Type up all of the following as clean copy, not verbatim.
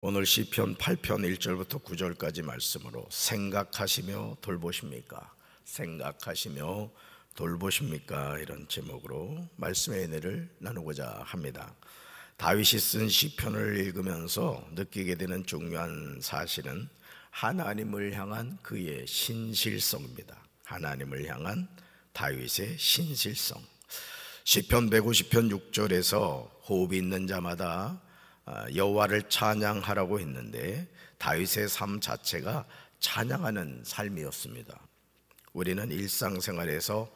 오늘 시편 8편 1절부터 9절까지 말씀으로 생각하시며 돌보십니까? 생각하시며 돌보십니까? 이런 제목으로 말씀의 은혜를 나누고자 합니다. 다윗이 쓴 시편을 읽으면서 느끼게 되는 중요한 사실은 하나님을 향한 그의 신실성입니다. 하나님을 향한 다윗의 신실성. 시편 150편 6절에서 호흡이 있는 자마다 여호와를 찬양하라고 했는데 다윗의 삶 자체가 찬양하는 삶이었습니다. 우리는 일상생활에서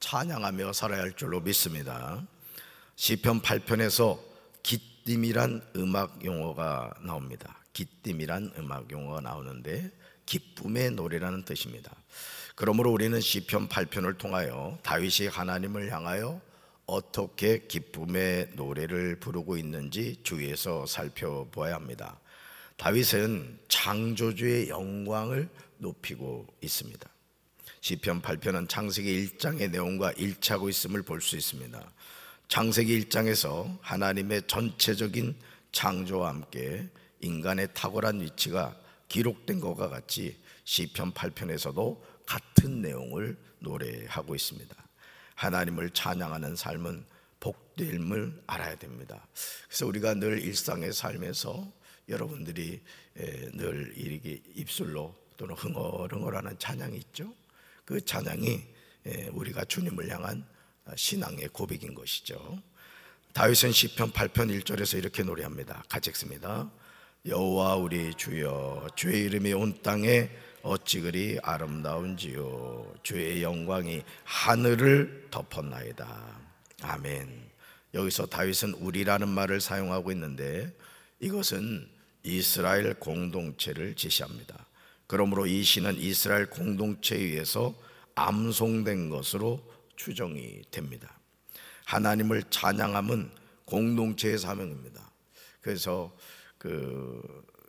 찬양하며 살아야 할 줄로 믿습니다. 시편 8편에서 기쁨이란 음악 용어가 나옵니다. 기쁨이란 음악 용어가 나오는데 기쁨의 노래라는 뜻입니다. 그러므로 우리는 시편 8편을 통하여 다윗이 하나님을 향하여 어떻게 기쁨의 노래를 부르고 있는지 주위에서 살펴보아야 합니다. 다윗은 창조주의 영광을 높이고 있습니다. 시편 8편은 창세기 1장의 내용과 일치하고 있음을 볼 수 있습니다. 창세기 1장에서 하나님의 전체적인 창조와 함께 인간의 탁월한 위치가 기록된 것과 같이 시편 8편에서도 같은 내용을 노래하고 있습니다. 하나님을 찬양하는 삶은 복됨을 알아야 됩니다. 그래서 우리가 늘 일상의 삶에서 여러분들이 늘 이렇게 입술로 또는 흥얼흥얼하는 찬양이 있죠. 그 찬양이 우리가 주님을 향한 신앙의 고백인 것이죠. 다윗은 시편 8편 1절에서 이렇게 노래합니다. 같이 읽습니다. 여호와 우리 주여, 주의 이름이 온 땅에 어찌 그리 아름다운지요, 주의 영광이 하늘을 덮었나이다. 아멘. 여기서 다윗은 우리라는 말을 사용하고 있는데 이것은 이스라엘 공동체를 지시합니다. 그러므로 이 시는 이스라엘 공동체에 의해서 암송된 것으로 추정이 됩니다. 하나님을 찬양함은 공동체의 사명입니다. 그래서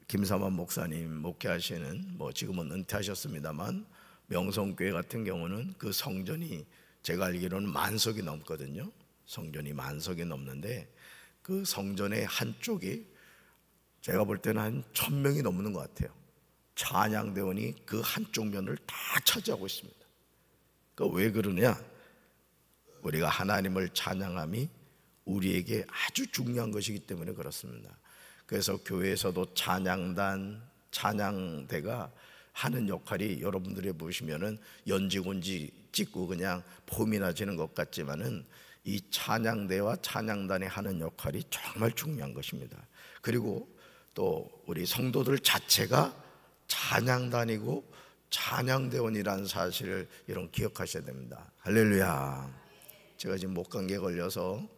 김삼환 목사님 목회하시는 지금은 은퇴하셨습니다만 명성교회 같은 경우는 그 성전이 제가 알기로는 만석이 넘거든요. 성전이 만석이 넘는데 그 성전의 한쪽이 제가 볼 때는 한 1000명이 넘는 것 같아요. 찬양대원이 그 한쪽 면을 다 차지하고 있습니다. 왜 그러냐? 우리가 하나님을 찬양함이 우리에게 아주 중요한 것이기 때문에 그렇습니다. 그래서 교회에서도 찬양단, 찬양대가 하는 역할이 여러분들이 보시면은 연지곤지 찍고 그냥 폼이나 지는 것 같지만은 이 찬양대와 찬양단이 하는 역할이 정말 중요한 것입니다. 그리고 또 우리 성도들 자체가 찬양단이고 찬양대원이라는 사실을 여러분 기억하셔야 됩니다. 할렐루야. 제가 지금 목감기에 걸려서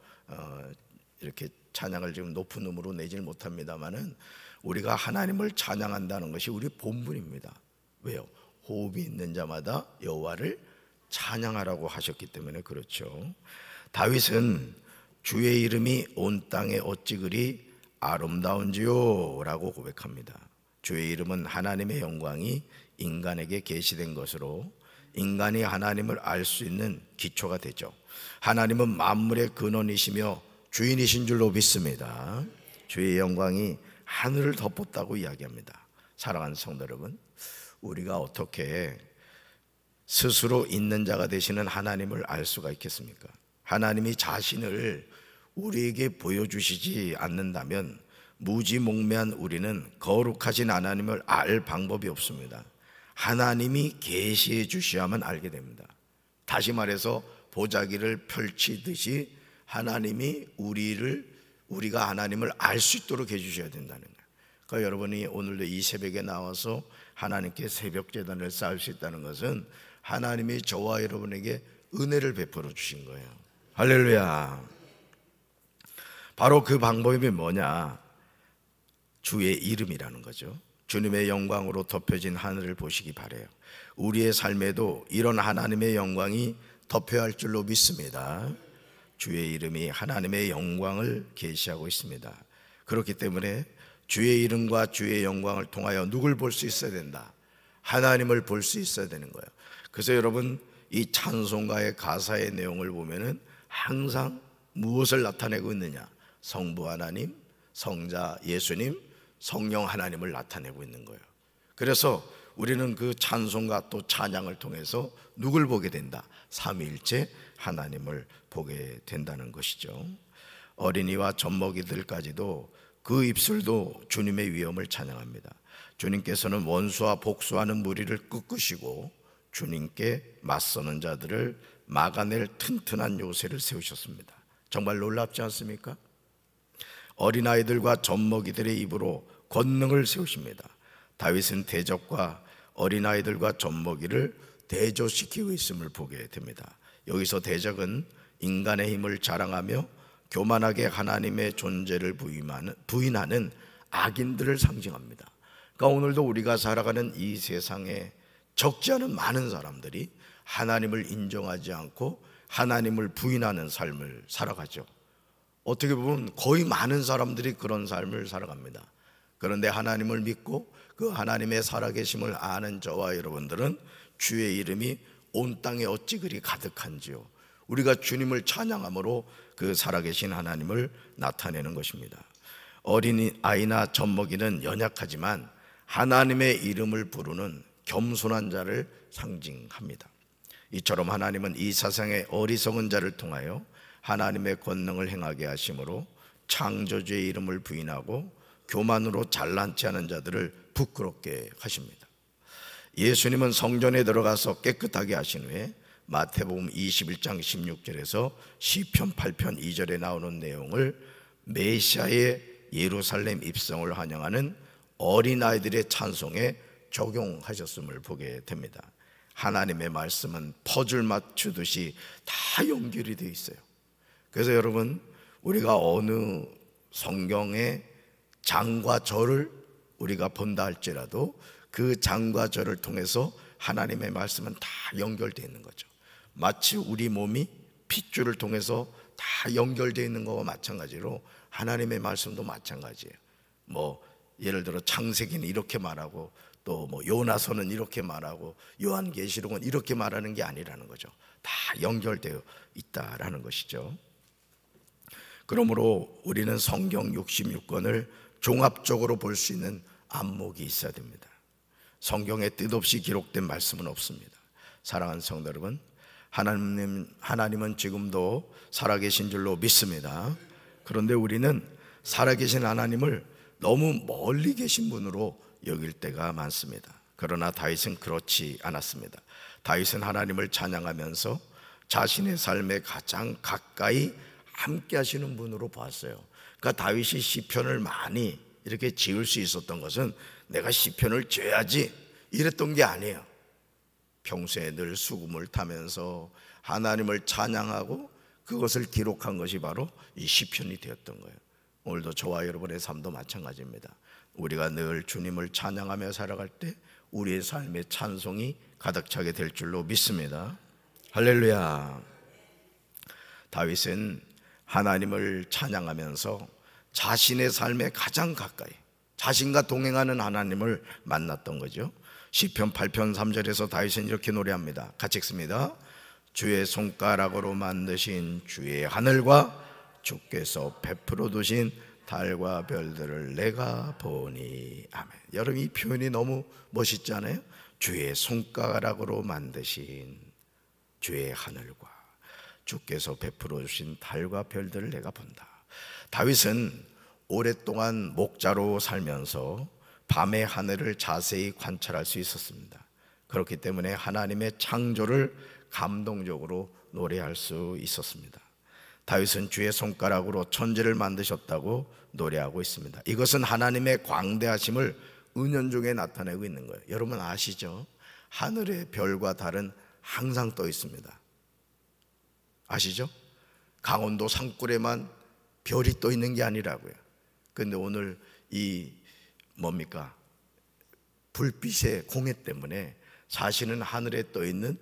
이렇게 찬양을 지금 높은 음으로 내지는 못합니다만은 우리가 하나님을 찬양한다는 것이 우리 본분입니다. 왜요? 호흡이 있는 자마다 여호와를 찬양하라고 하셨기 때문에 그렇죠. 다윗은 주의 이름이 온 땅에 어찌 그리 아름다운지요 라고 고백합니다. 주의 이름은 하나님의 영광이 인간에게 계시된 것으로 인간이 하나님을 알 수 있는 기초가 되죠. 하나님은 만물의 근원이시며 주인이신 줄로 믿습니다. 주의 영광이 하늘을 덮었다고 이야기합니다. 사랑하는 성도 여러분, 우리가 어떻게 스스로 있는 자가 되시는 하나님을 알 수가 있겠습니까? 하나님이 자신을 우리에게 보여주시지 않는다면 무지몽매한 우리는 거룩하신 하나님을 알 방법이 없습니다. 하나님이 계시해 주셔야만 알게 됩니다. 다시 말해서 보자기를 펼치듯이 하나님이 우리가 하나님을 알 수 있도록 해주셔야 된다는 거예요. 그러니까 여러분이 오늘도 이 새벽에 나와서 하나님께 새벽 제단을 쌓을 수 있다는 것은 하나님이 저와 여러분에게 은혜를 베풀어 주신 거예요. 할렐루야. 바로 그 방법이 뭐냐? 주의 이름이라는 거죠. 주님의 영광으로 덮여진 하늘을 보시기 바라요. 우리의 삶에도 이런 하나님의 영광이 덮여야 할 줄로 믿습니다. 주의 이름이 하나님의 영광을 계시하고 있습니다. 그렇기 때문에 주의 이름과 주의 영광을 통하여 누굴 볼 수 있어야 된다? 하나님을 볼 수 있어야 되는 거예요. 그래서 여러분 이 찬송가의 가사의 내용을 보면은 항상 무엇을 나타내고 있느냐? 성부 하나님, 성자 예수님, 성령 하나님을 나타내고 있는 거예요. 그래서 우리는 그 찬송과 또 찬양을 통해서 누굴 보게 된다? 삼위일체 하나님을 보게 된다는 것이죠. 어린이와 젖먹이들까지도 그 입술도 주님의 위엄을 찬양합니다. 주님께서는 원수와 복수하는 무리를 끄끄시고 주님께 맞서는 자들을 막아낼 튼튼한 요새를 세우셨습니다. 정말 놀랍지 않습니까? 어린아이들과 젖먹이들의 입으로 권능을 세우십니다. 다윗은 대적과 어린아이들과 젖먹이를 대조시키고 있음을 보게 됩니다. 여기서 대적은 인간의 힘을 자랑하며 교만하게 하나님의 존재를 부인하는 악인들을 상징합니다. 그러니까 오늘도 우리가 살아가는 이 세상에 적지 않은 많은 사람들이 하나님을 인정하지 않고 하나님을 부인하는 삶을 살아가죠. 어떻게 보면 거의 많은 사람들이 그런 삶을 살아갑니다. 그런데 하나님을 믿고 그 하나님의 살아계심을 아는 저와 여러분들은 주의 이름이 온 땅에 어찌 그리 가득한지요. 우리가 주님을 찬양함으로 그 살아계신 하나님을 나타내는 것입니다. 어린아이나 젖먹이는 연약하지만 하나님의 이름을 부르는 겸손한 자를 상징합니다. 이처럼 하나님은 이 세상의 어리석은 자를 통하여 하나님의 권능을 행하게 하심으로 창조주의 이름을 부인하고 교만으로 잘난 체 하는 자들을 부끄럽게 하십니다. 예수님은 성전에 들어가서 깨끗하게 하신 후에 마태복음 21장 16절에서 시편 8편 2절에 나오는 내용을 메시아의 예루살렘 입성을 환영하는 어린아이들의 찬송에 적용하셨음을 보게 됩니다. 하나님의 말씀은 퍼즐 맞추듯이 다 연결이 되어 있어요. 그래서 여러분, 우리가 어느 성경의 장과 절을 우리가 본다 할지라도 그 장과 절을 통해서 하나님의 말씀은 다 연결되어 있는 거죠. 마치 우리 몸이 핏줄을 통해서 다 연결되어 있는 것과 마찬가지로 하나님의 말씀도 마찬가지예요. 예를 들어 창세기는 이렇게 말하고 또 요나서는 이렇게 말하고 요한계시록은 이렇게 말하는 게 아니라는 거죠. 다 연결되어 있다라는 것이죠. 그러므로 우리는 성경 66권을 종합적으로 볼 수 있는 안목이 있어야 됩니다. 성경에 뜻없이 기록된 말씀은 없습니다. 사랑하는 성도 여러분, 하나님은 지금도 살아계신 줄로 믿습니다. 그런데 우리는 살아계신 하나님을 너무 멀리 계신 분으로 여길 때가 많습니다. 그러나 다윗은 그렇지 않았습니다. 다윗은 하나님을 찬양하면서 자신의 삶에 가장 가까이 함께 하시는 분으로 봤어요. 그러니까 다윗이 시편을 많이 이렇게 지을 수 있었던 것은 내가 시편을 지어야지 이랬던 게 아니에요. 평소에 늘 수금을 타면서 하나님을 찬양하고 그것을 기록한 것이 바로 이 시편이 되었던 거예요. 오늘도 저와 여러분의 삶도 마찬가지입니다. 우리가 늘 주님을 찬양하며 살아갈 때 우리의 삶에 찬송이 가득 차게 될 줄로 믿습니다. 할렐루야. 다윗은 하나님을 찬양하면서 자신의 삶에 가장 가까이 자신과 동행하는 하나님을 만났던 거죠. 시편 8편 3절에서 다윗은 이렇게 노래합니다. 같이 읽습니다. 주의 손가락으로 만드신 주의 하늘과 주께서 베풀어 두신 달과 별들을 내가 보니. 아멘. 여러분, 이 표현이 너무 멋있지 않아요? 주의 손가락으로 만드신 주의 하늘과 주께서 베풀어 주신 달과 별들을 내가 본다. 다윗은 오랫동안 목자로 살면서 밤의 하늘을 자세히 관찰할 수 있었습니다. 그렇기 때문에 하나님의 창조를 감동적으로 노래할 수 있었습니다. 다윗은 주의 손가락으로 천지를 만드셨다고 노래하고 있습니다. 이것은 하나님의 광대하심을 은연중에 나타내고 있는 거예요. 여러분 아시죠? 하늘의 별과 달은 항상 떠 있습니다. 아시죠? 강원도 산골에만 별이 떠 있는 게 아니라고요. 그런데 오늘 이 불빛의 공해 때문에 사실은 하늘에 떠 있는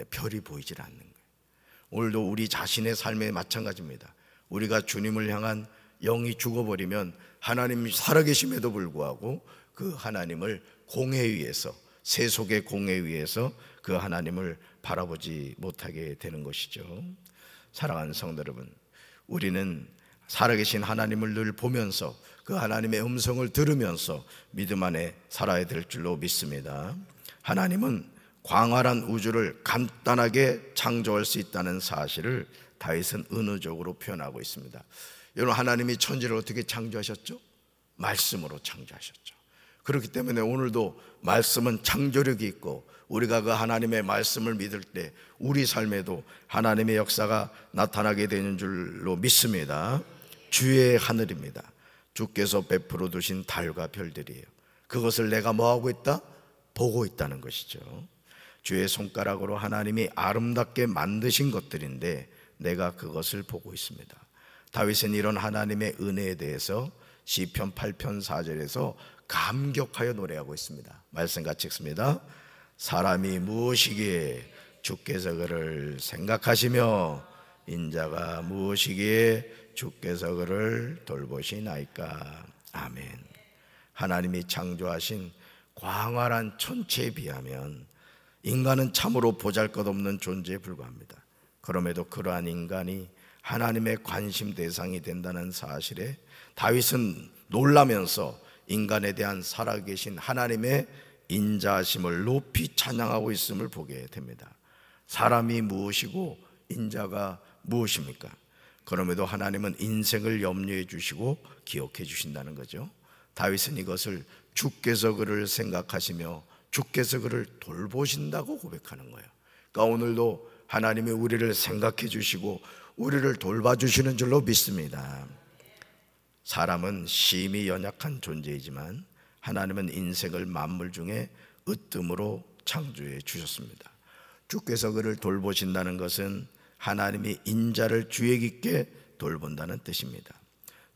별이 보이질 않는 거예요. 오늘도 우리 자신의 삶에 마찬가지입니다. 우리가 주님을 향한 영이 죽어버리면 하나님이 살아계심에도 불구하고 그 하나님을 공해 위에서, 세속의 공해 위에서 그 하나님을 바라보지 못하게 되는 것이죠. 사랑하는 성도 여러분, 우리는 살아계신 하나님을 늘 보면서 그 하나님의 음성을 들으면서 믿음 안에 살아야 될 줄로 믿습니다. 하나님은 광활한 우주를 간단하게 창조할 수 있다는 사실을 다윗은 은유적으로 표현하고 있습니다. 여러분, 하나님이 천지를 어떻게 창조하셨죠? 말씀으로 창조하셨죠. 그렇기 때문에 오늘도 말씀은 창조력이 있고, 우리가 그 하나님의 말씀을 믿을 때 우리 삶에도 하나님의 역사가 나타나게 되는 줄로 믿습니다. 주의 하늘입니다. 주께서 베풀어 두신 달과 별들이에요. 그것을 내가 뭐하고 있다? 보고 있다는 것이죠. 주의 손가락으로 하나님이 아름답게 만드신 것들인데 내가 그것을 보고 있습니다. 다윗은 이런 하나님의 은혜에 대해서 시편 8편 4절에서 감격하여 노래하고 있습니다. 말씀 같이 읽습니다. 사람이 무엇이기에 주께서 그를 생각하시며 인자가 무엇이기에 주께서 그를 돌보시나이까. 아멘. 하나님이 창조하신 광활한 천체에 비하면 인간은 참으로 보잘것없는 존재에 불과합니다. 그럼에도 그러한 인간이 하나님의 관심 대상이 된다는 사실에 다윗은 놀라면서 인간에 대한 살아계신 하나님의 인자하심을 높이 찬양하고 있음을 보게 됩니다. 사람이 무엇이고 인자가 무엇입니까? 그럼에도 하나님은 인생을 염려해 주시고 기억해 주신다는 거죠. 다윗은 이것을 주께서 그를 생각하시며 주께서 그를 돌보신다고 고백하는 거예요. 그러니까 오늘도 하나님이 우리를 생각해 주시고 우리를 돌봐주시는 줄로 믿습니다. 사람은 심히 연약한 존재이지만 하나님은 인생을 만물 중에 으뜸으로 창조해 주셨습니다. 주께서 그를 돌보신다는 것은 하나님이 인자를 주의 깊게 돌본다는 뜻입니다.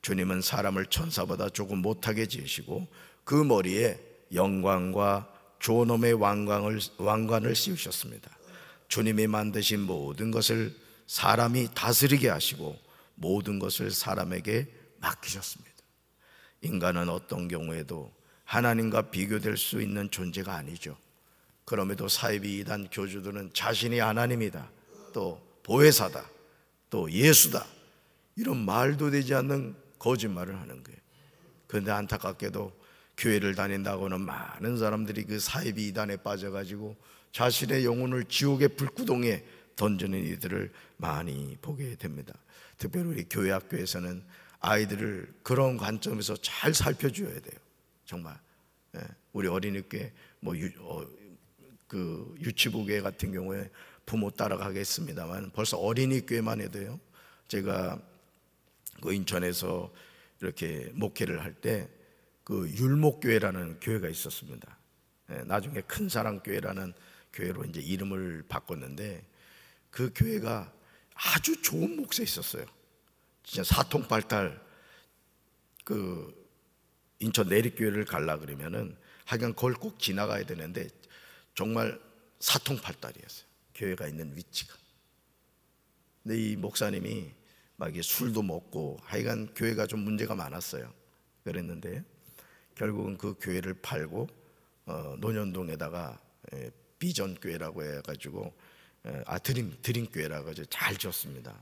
주님은 사람을 천사보다 조금 못하게 지으시고 그 머리에 영광과 존엄의 왕관을 씌우셨습니다. 주님이 만드신 모든 것을 사람이 다스리게 하시고 모든 것을 사람에게 맡기셨습니다. 인간은 어떤 경우에도 하나님과 비교될 수 있는 존재가 아니죠. 그럼에도 사이비 이단 교주들은 자신이 하나님이다, 또 보혜사다, 또 예수다, 이런 말도 되지 않는 거짓말을 하는 거예요. 그런데 안타깝게도 교회를 다닌다고는 많은 사람들이 그 사이비 이단에 빠져가지고 자신의 영혼을 지옥의 불구덩이에 던지는 이들을 많이 보게 됩니다. 특별히 우리 교회 학교에서는 아이들을 그런 관점에서 잘 살펴줘야 돼요. 정말. 우리 어린이교회 유치부교회 같은 경우에 부모 따라가겠습니다만 벌써 어린이교회만 해도요, 제가 그 인천에서 이렇게 목회를 할 때 그 율목교회라는 교회가 있었습니다. 나중에 큰사랑교회라는 교회로 이제 이름을 바꿨는데 그 교회가 아주 좋은 목사 있었어요. 진짜 사통팔달 그 인천 내립교회를 가려 그러면은 하여간 그걸 꼭 지나가야 되는데 정말 사통팔달이었어요. 교회가 있는 위치가. 근데 이 목사님이 막 술도 먹고 하여간 교회가 좀 문제가 많았어요. 그랬는데 결국은 그 교회를 팔고 논현동에다가 비전교회라고 해가지고 드림교회라고 해서 잘 지었습니다.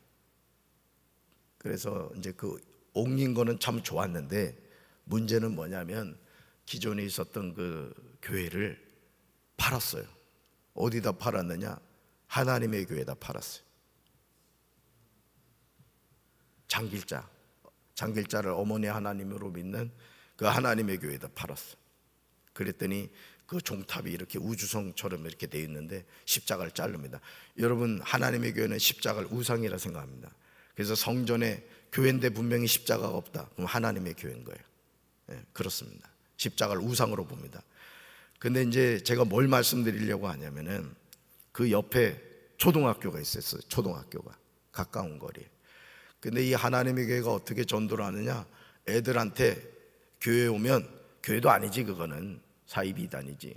그래서 이제 그 옮긴 거는 참 좋았는데 문제는 뭐냐면 기존에 있었던 그 교회를 팔았어요. 어디다 팔았느냐? 하나님의 교회에다 팔았어요. 장길자를 어머니 하나님으로 믿는 그 하나님의 교회에다 팔았어요. 그랬더니 그 종탑이 이렇게 우주성처럼 이렇게 되어 있는데 십자가를 자릅니다. 여러분, 하나님의 교회는 십자가를 우상이라 생각합니다. 그래서 성전에 교회인데 분명히 십자가가 없다, 그럼 하나님의 교회인 거예요. 그렇습니다. 십자가를 우상으로 봅니다. 근데 이제 제가 뭘 말씀드리려고 하냐면은 그 옆에 초등학교가 있었어요. 초등학교가 가까운 거리에. 근데 이 하나님의 교회가 어떻게 전도를 하느냐? 애들한테 교회 오면, 교회도 아니지, 그거는 사이비 이단이지,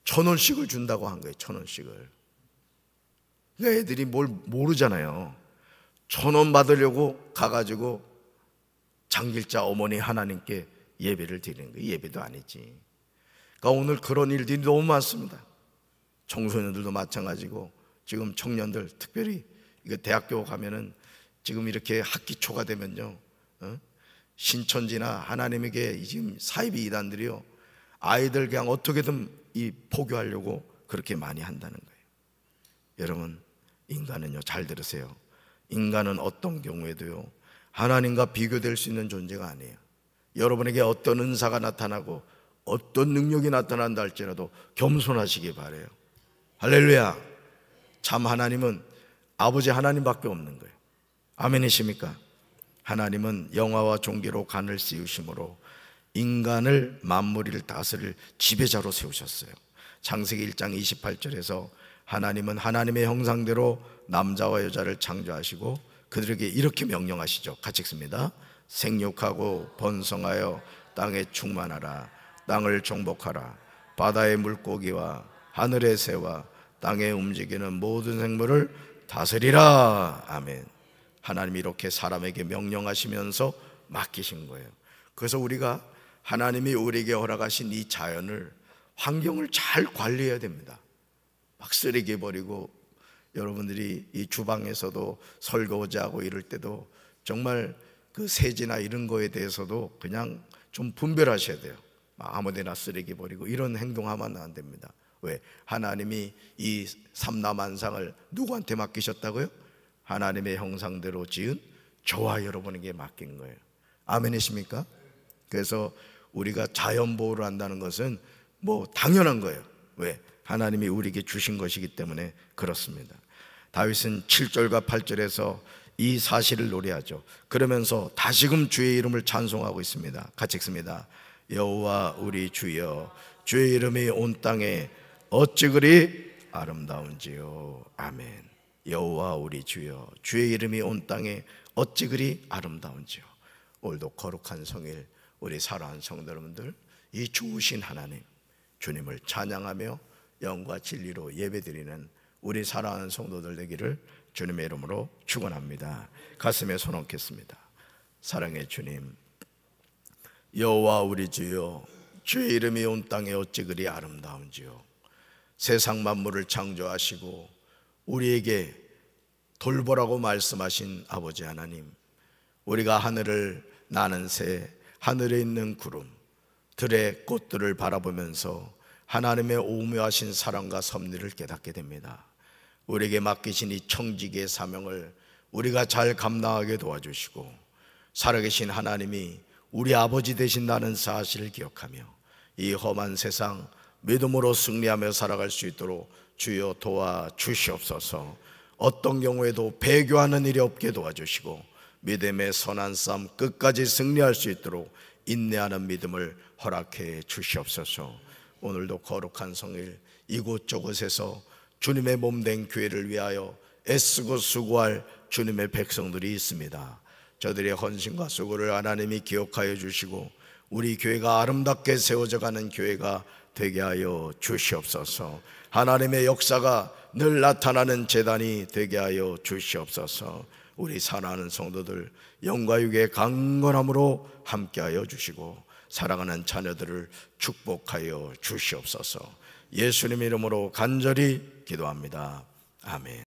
1,000원씩을 준다고 한 거예요. 1,000원씩을. 그러니까 애들이 뭘 모르잖아요. 1,000원 받으려고 가가지고 장길자 어머니 하나님께 예배를 드리는 거예요. 예배도 아니지. 그러니까 오늘 그런 일들이 너무 많습니다. 청소년들도 마찬가지고 지금 청년들, 특별히 이거 대학교 가면은 지금 이렇게 학기 초가 되면요, 신천지나 하나님에게 지금 사이비 이단들이요, 아이들 그냥 어떻게든 이 포교하려고 그렇게 많이 한다는 거예요. 여러분, 인간은요, 잘 들으세요. 인간은 어떤 경우에도요 하나님과 비교될 수 있는 존재가 아니에요. 여러분에게 어떤 은사가 나타나고 어떤 능력이 나타난다 할지라도 겸손하시기 바라요. 할렐루야. 참 하나님은 아버지 하나님밖에 없는 거예요. 아멘이십니까? 하나님은 영화와 종기로 간을 씌우심으로 인간을, 만무리를 다스릴 지배자로 세우셨어요. 창세기 1장 28절에서 하나님은 하나님의 형상대로 남자와 여자를 창조하시고 그들에게 이렇게 명령하시죠. 같이 읽습니다. 생육하고 번성하여 땅에 충만하라. 땅을 정복하라. 바다의 물고기와 하늘의 새와 땅에 움직이는 모든 생물을 다스리라. 아멘. 하나님이 이렇게 사람에게 명령하시면서 맡기신 거예요. 그래서 우리가 하나님이 우리에게 허락하신 이 자연을, 환경을 잘 관리해야 됩니다. 막 쓰레기 버리고, 여러분들이 이 주방에서도 설거지하고 이럴 때도 정말 그 세제나 이런 거에 대해서도 그냥 좀 분별하셔야 돼요. 아무데나 쓰레기 버리고 이런 행동하면 안 됩니다. 왜? 하나님이 이 삼라만상을 누구한테 맡기셨다고요? 하나님의 형상대로 지은 저와 여러분에게 맡긴 거예요. 아멘이십니까? 그래서 우리가 자연 보호를 한다는 것은 뭐 당연한 거예요. 왜? 하나님이 우리에게 주신 것이기 때문에 그렇습니다. 다윗은 7절과 8절에서 이 사실을 노래하죠. 그러면서 다시금 주의 이름을 찬송하고 있습니다. 같이 읽습니다. 여호와 우리 주여, 주의 이름이 온 땅에 어찌 그리 아름다운지요. 아멘. 여호와 우리 주여, 주의 이름이 온 땅에 어찌 그리 아름다운지요. 오늘도 거룩한 성일, 우리 사랑하는 성도 여러분들, 이 좋으신 하나님, 주님을 찬양하며 영과 진리로 예배드리는 우리 사랑하는 성도들 되기를 주님의 이름으로 축원합니다. 가슴에 손 얹겠습니다. 사랑의 주님, 여호와 우리 주여, 주의 이름이 온 땅에 어찌 그리 아름다운지요. 세상 만물을 창조하시고 우리에게 돌보라고 말씀하신 아버지 하나님, 우리가 하늘을 나는 새, 하늘에 있는 구름, 들의 꽃들을 바라보면서 하나님의 오묘하신 사랑과 섭리를 깨닫게 됩니다. 우리에게 맡기신 이 청지기의 사명을 우리가 잘 감당하게 도와주시고, 살아계신 하나님이 우리 아버지 되신다는 사실을 기억하며 이 험한 세상 믿음으로 승리하며 살아갈 수 있도록 주여 도와주시옵소서. 어떤 경우에도 배교하는 일이 없게 도와주시고 믿음의 선한 싸움 끝까지 승리할 수 있도록 인내하는 믿음을 허락해 주시옵소서. 오늘도 거룩한 성일, 이곳저곳에서 주님의 몸된 교회를 위하여 애쓰고 수고할 주님의 백성들이 있습니다. 저들의 헌신과 수고를 하나님이 기억하여 주시고 우리 교회가 아름답게 세워져가는 교회가 되게 하여 주시옵소서. 하나님의 역사가 늘 나타나는 제단이 되게 하여 주시옵소서. 우리 사랑하는 성도들 영과 육의 강건함으로 함께하여 주시고 사랑하는 자녀들을 축복하여 주시옵소서. 예수님 이름으로 간절히 기도합니다. 아멘.